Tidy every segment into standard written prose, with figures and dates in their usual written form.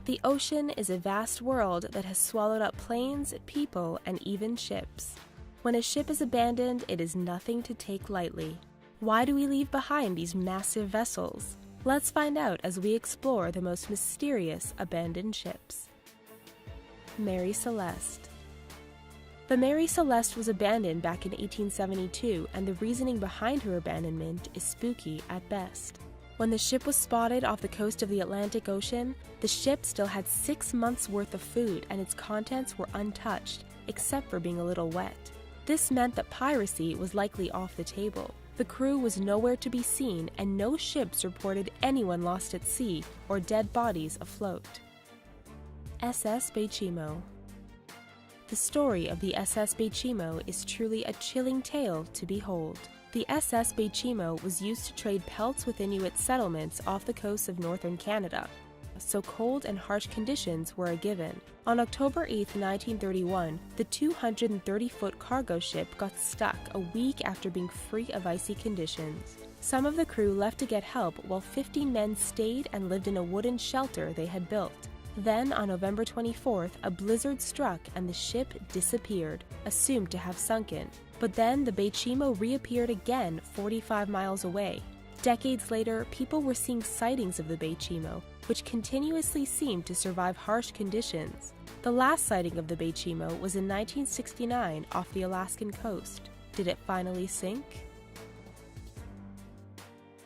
The ocean is a vast world that has swallowed up planes, people, and even ships. When a ship is abandoned, it is nothing to take lightly. Why do we leave behind these massive vessels? Let's find out as we explore the most mysterious abandoned ships. Mary Celeste. The Mary Celeste was abandoned back in 1872, and the reasoning behind her abandonment is spooky at best. When the ship was spotted off the coast of the Atlantic Ocean, the ship still had 6 months' worth of food and its contents were untouched, except for being a little wet. This meant that piracy was likely off the table. The crew was nowhere to be seen, and no ships reported anyone lost at sea or dead bodies afloat. SS Beichimo. The story of the SS Beichimo is truly a chilling tale to behold. The SS Beichimo was used to trade pelts with Inuit settlements off the coast of northern Canada, so cold and harsh conditions were a given. On October 8, 1931, the 230-foot cargo ship got stuck a week after being free of icy conditions. Some of the crew left to get help while 15 men stayed and lived in a wooden shelter they had built. Then, on November 24th, a blizzard struck and the ship disappeared, assumed to have sunken. But then the Beichimo reappeared again 45 miles away. Decades later, people were seeing sightings of the Beichimo, which continuously seemed to survive harsh conditions. The last sighting of the Beichimo was in 1969 off the Alaskan coast. Did it finally sink?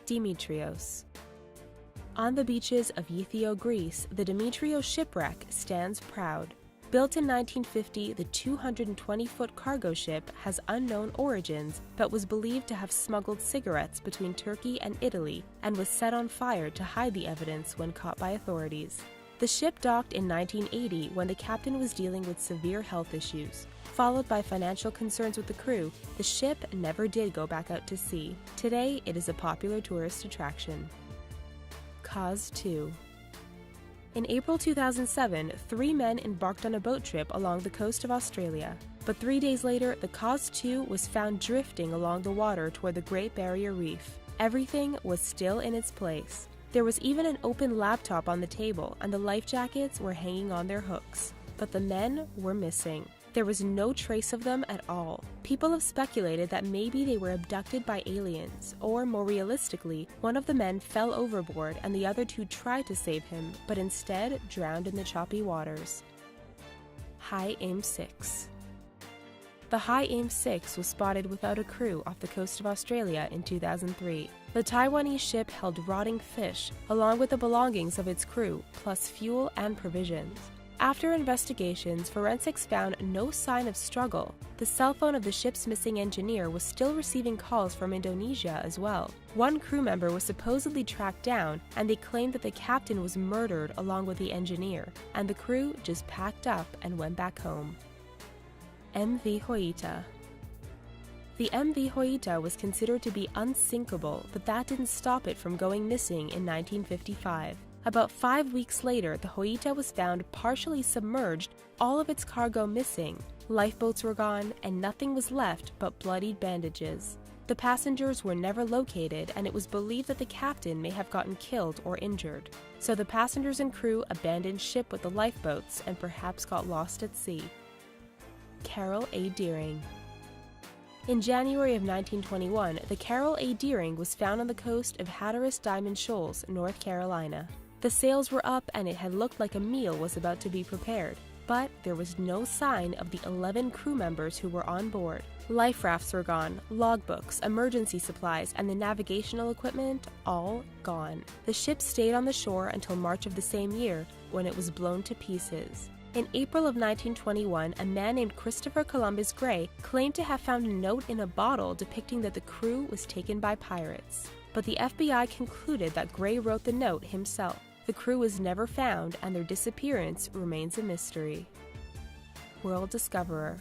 Dimitrios. On the beaches of Ythio, Greece, the Dimitrios shipwreck stands proud. Built in 1950, the 220-foot cargo ship has unknown origins but was believed to have smuggled cigarettes between Turkey and Italy and was set on fire to hide the evidence when caught by authorities. The ship docked in 1980 when the captain was dealing with severe health issues. Followed by financial concerns with the crew, the ship never did go back out to sea. Today, it is a popular tourist attraction. KAZ 2. In April 2007, 3 men embarked on a boat trip along the coast of Australia. But 3 days later, the KAZ 2 was found drifting along the water toward the Great Barrier Reef. Everything was still in its place. There was even an open laptop on the table, and the life jackets were hanging on their hooks. But the men were missing. There was no trace of them at all. People have speculated that maybe they were abducted by aliens, or more realistically, one of the men fell overboard and the other 2 tried to save him, but instead drowned in the choppy waters. Hai Aim 6. The Hai Aim 6 was spotted without a crew off the coast of Australia in 2003. The Taiwanese ship held rotting fish, along with the belongings of its crew, plus fuel and provisions. After investigations, forensics found no sign of struggle. The cell phone of the ship's missing engineer was still receiving calls from Indonesia as well. One crew member was supposedly tracked down, and they claimed that the captain was murdered along with the engineer, and the crew just packed up and went back home. MV Hoita. The MV Hoita was considered to be unsinkable, but that didn't stop it from going missing in 1955. About 5 weeks later, the Hoita was found partially submerged, all of its cargo missing. Lifeboats were gone, and nothing was left but bloodied bandages. The passengers were never located, and it was believed that the captain may have gotten killed or injured. So the passengers and crew abandoned ship with the lifeboats and perhaps got lost at sea. Carol A. Deering. In January of 1921, the Carol A. Deering was found on the coast of Hatteras Diamond Shoals, North Carolina. The sails were up and it had looked like a meal was about to be prepared, but there was no sign of the 11 crew members who were on board. Life rafts were gone, logbooks, emergency supplies, and the navigational equipment all gone. The ship stayed on the shore until March of the same year, when it was blown to pieces. In April of 1921, a man named Christopher Columbus Gray claimed to have found a note in a bottle depicting that the crew was taken by pirates. But the FBI concluded that Gray wrote the note himself. The crew was never found, and their disappearance remains a mystery. World Discoverer.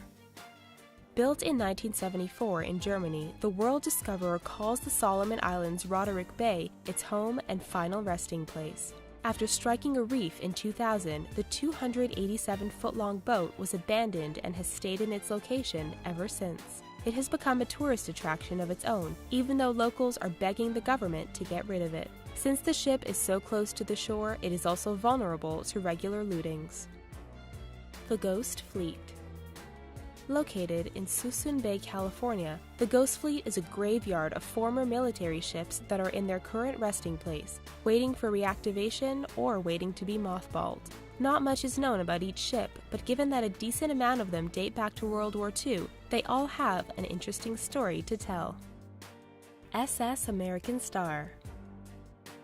Built in 1974 in Germany, the World Discoverer calls the Solomon Islands' Roderick Bay its home and final resting place. After striking a reef in 2000, the 287-foot-long boat was abandoned and has stayed in its location ever since. it has become a tourist attraction of its own, even though locals are begging the government to get rid of it. Since the ship is so close to the shore, it is also vulnerable to regular lootings. The Ghost Fleet. Located in Suisun Bay, California, the Ghost Fleet is a graveyard of former military ships that are in their current resting place, waiting for reactivation or waiting to be mothballed. Not much is known about each ship, but given that a decent amount of them date back to World War II, they all have an interesting story to tell. SS American Star.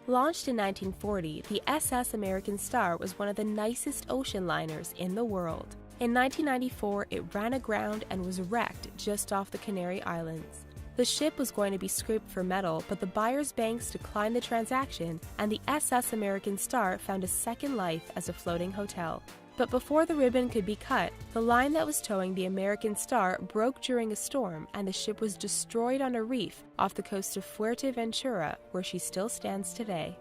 Launched in 1940, the SS American Star was one of the nicest ocean liners in the world. In 1994, it ran aground and was wrecked just off the Canary Islands. The ship was going to be scraped for metal, but the buyer's banks declined the transaction, and the SS American Star found a second life as a floating hotel. But before the ribbon could be cut, the line that was towing the American Star broke during a storm, and the ship was destroyed on a reef off the coast of Fuerteventura, where she still stands today.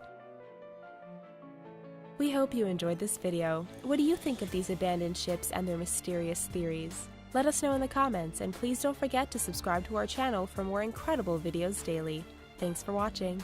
We hope you enjoyed this video. What do you think of these abandoned ships and their mysterious theories? Let us know in the comments, and please don't forget to subscribe to our channel for more incredible videos daily. Thanks for watching.